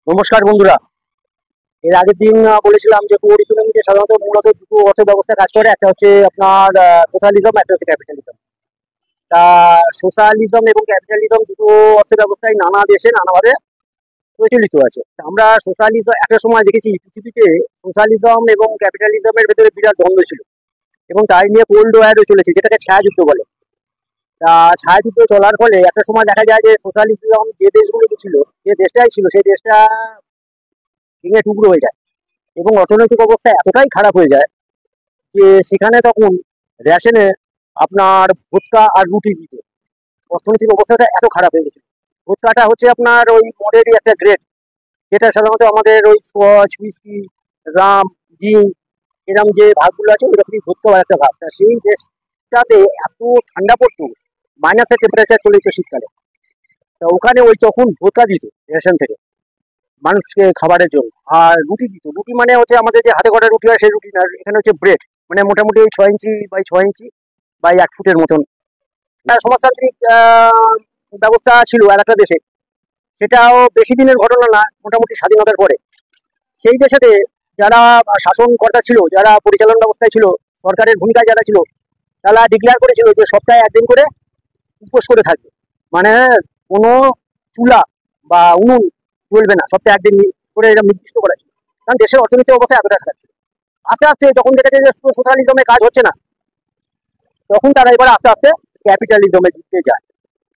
নমস্কার বন্ধুরা। এর আগের দিন বলেছিলাম যে কোর ইকোনমিতে সাধারণত মূলত দুটো অর্থ ব্যবস্থা কাজ করে, একটা হচ্ছে আপনার সোশ্যালিজম, একটা হচ্ছে ক্যাপিটালিজম। তা সোশ্যালিজম এবং ক্যাপিটালিজম দুটো অর্থ ব্যবস্থায় নানা দেশে নানাভাবে প্রচলিত আছে। তা আমরা সোশ্যালিজম একটা সময় দেখেছি পৃথিবীতে সোশ্যালিজম এবং ক্যাপিটালিজমের ভেতরে বিরাট দ্বন্দ্ব ছিল এবং তাই নিয়ে কোল্ড ওয়ারও চলেছে, যেটাকে ছায়াযুদ্ধ বলে। তা ছায়াযুদ্ধ চলার ফলে একটা সময় দেখা যায় যে সোশ্যালিজম যে দেশগুলোতে ছিল, যে দেশটাই ছিল সেই দেশটা ভেঙে টুকরো হয়ে যায় এবং অর্থনৈতিক অবস্থা এতটাই খারাপ হয়ে যায় যে সেখানে তখন রেশনে আপনার ভুট্টা আর রুটি দিত। অর্থনৈতিক অবস্থাটা এত খারাপ হয়ে গেছে। ভুট্টাটা হচ্ছে আপনার ওই মদেরই একটা গ্রেড, যেটা সাধারণত আমাদের ওই স্কচ, হুইস্কি, রাম, জিন এরকম যে ভাগগুলো আছে ওইরকমই ভুট্টাও একটা ভাগ। তা সেই দেশটাতে এত ঠান্ডা পড়তো, মাইনাসের টেম্পারেচার চলে যেত শীতকালে। তা ওখানে ওই তখন ভুট্টা দিত রেশন থেকে মানুষকে খাবারের জন্য। আর রুটি দিত। রুটি মানে হচ্ছে আমাদের যে হাতে করা রুটি হয় সেই রুটি না, এখানে হচ্ছে ব্রেড, মানে মোটামুটি ওই 6 ইঞ্চি বাই 6 ইঞ্চি বাই 1 ফুটের মতন সমাজতান্ত্রিক ব্যবস্থা ছিল আর একটা দেশে। সেটাও বেশি দিনের ঘটনা না, মোটামুটি স্বাধীনতার পরে সেই দেশেতে যারা শাসনকর্তা ছিল, যারা পরিচালন ব্যবস্থায় ছিল, সরকারের ভূমিকায় যারা ছিল, তারা ডিক্লেয়ার করেছিল যে সপ্তাহে একদিন করে উপোস করে থাকবে। মানে কোনো চুলা বা উনুন চলবে না, সপ্তাহে একদিন করে এটা নির্দিষ্ট করা ছিল, কারণ দেশের অর্থনৈতিক অবস্থা এতটা খারাপ ছিল। আস্তে আস্তে যখন দেখেছে যে সোশ্যালিজমে কাজ হচ্ছে না, তখন তারা এবার আস্তে আস্তে ক্যাপিটালিজমে জিততে যায়।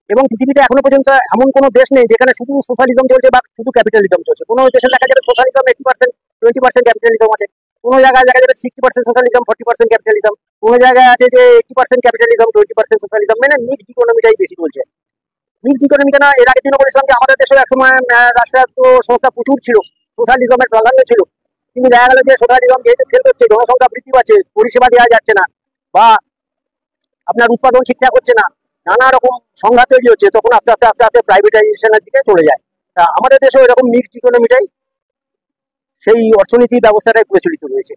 এবং পৃথিবীতে এখনো পর্যন্ত এমন কোনো দেশ নেই যেখানে শুধু সোশ্যালিজম চলছে বা শুধু ক্যাপিটালিজম চলছে। কোনো দেশে দেখা যাবে সোশ্যালিজম 80%, 20% ক্যাপিটালিজম আছে। কোনো জায়গায় দেখা যাবে 60% সোশ্যালিজম, 40% ক্যাপিটালিজম। কোনো জায়গায় আছে যে 80% ক্যাপিটালিজম, 20% সোশ্যালিজম, মানে মিক্সড ইকোনমিটাই বেশি চলছে। মিক্সড ইকোনমি কেন, এর আগের দিনও বলেছিলাম যে আমাদের দেশে একসময় রাষ্ট্রায়ত্ত সংস্থা প্রচুর ছিল, সোশ্যালিজমের প্রাধান্য ছিল। কিন্তু দেখা গেল যে সোশ্যালিজম যেহেতু ফেল করছে, জনসংখ্যা বৃদ্ধি পাচ্ছে, পরিষেবা দেওয়া যাচ্ছে না, বা আপনার উৎপাদন ঠিকঠাক হচ্ছে না, নানা রকম সংঘাত তৈরি হচ্ছে, তখন আস্তে আস্তে আস্তে আস্তে প্রাইভেটাইজেশনের দিকে চলে যায়। তা আমাদের দেশে এরকম মিক্সড ইকোনমিটাই, সেই অর্থনীতি ব্যবস্থাটাই প্রচলিত রয়েছে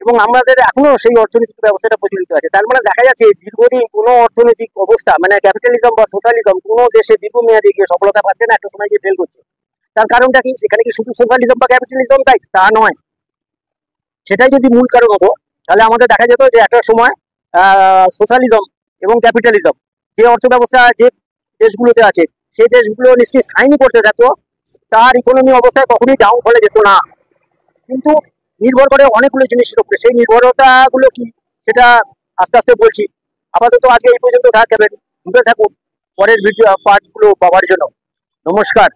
এবং আমাদের এখনো সেই অর্থনৈতিক ব্যবস্থাটা প্রচলিত আছে। তার মানে দেখা যাচ্ছে দীর্ঘদিন কোনো অর্থনৈতিক অবস্থা মানে ক্যাপিটালিজম বা সোশ্যালিজম কোনো দেশে দীর্ঘমেয়াদী গিয়ে সফলতা পাচ্ছে না, একটা সময় গিয়ে ফেল করছে। তার কারণটা কি? সেখানে কি শুধু সোশ্যালিজম বা ক্যাপিটালিজম তাই? তা নয়। সেটাই যদি মূল কারণ হতো, তাহলে আমাদের দেখা যেত যে একটা সময় সোশ্যালিজম এবং ক্যাপিটালিজম যে অর্থ ব্যবস্থা যে দেশগুলোতে আছে সেই দেশগুলো নিশ্চয়ই সাইনই করতে থাকতো, তার ইকোনমি অবস্থায় কখনোই ডাউন ফলে যেত না। কিন্তু নির্ভর করে অনেকগুলো জিনিসের উপরে। সেই নির্ভরতাগুলো কি সেটা আস্তে আস্তে বলছি। আপাতত আজকে এই পর্যন্ত থাকবেন, জুড়ে থাকুন পরের ভিডিও পার্টগুলো পাওয়ার জন্য। নমস্কার।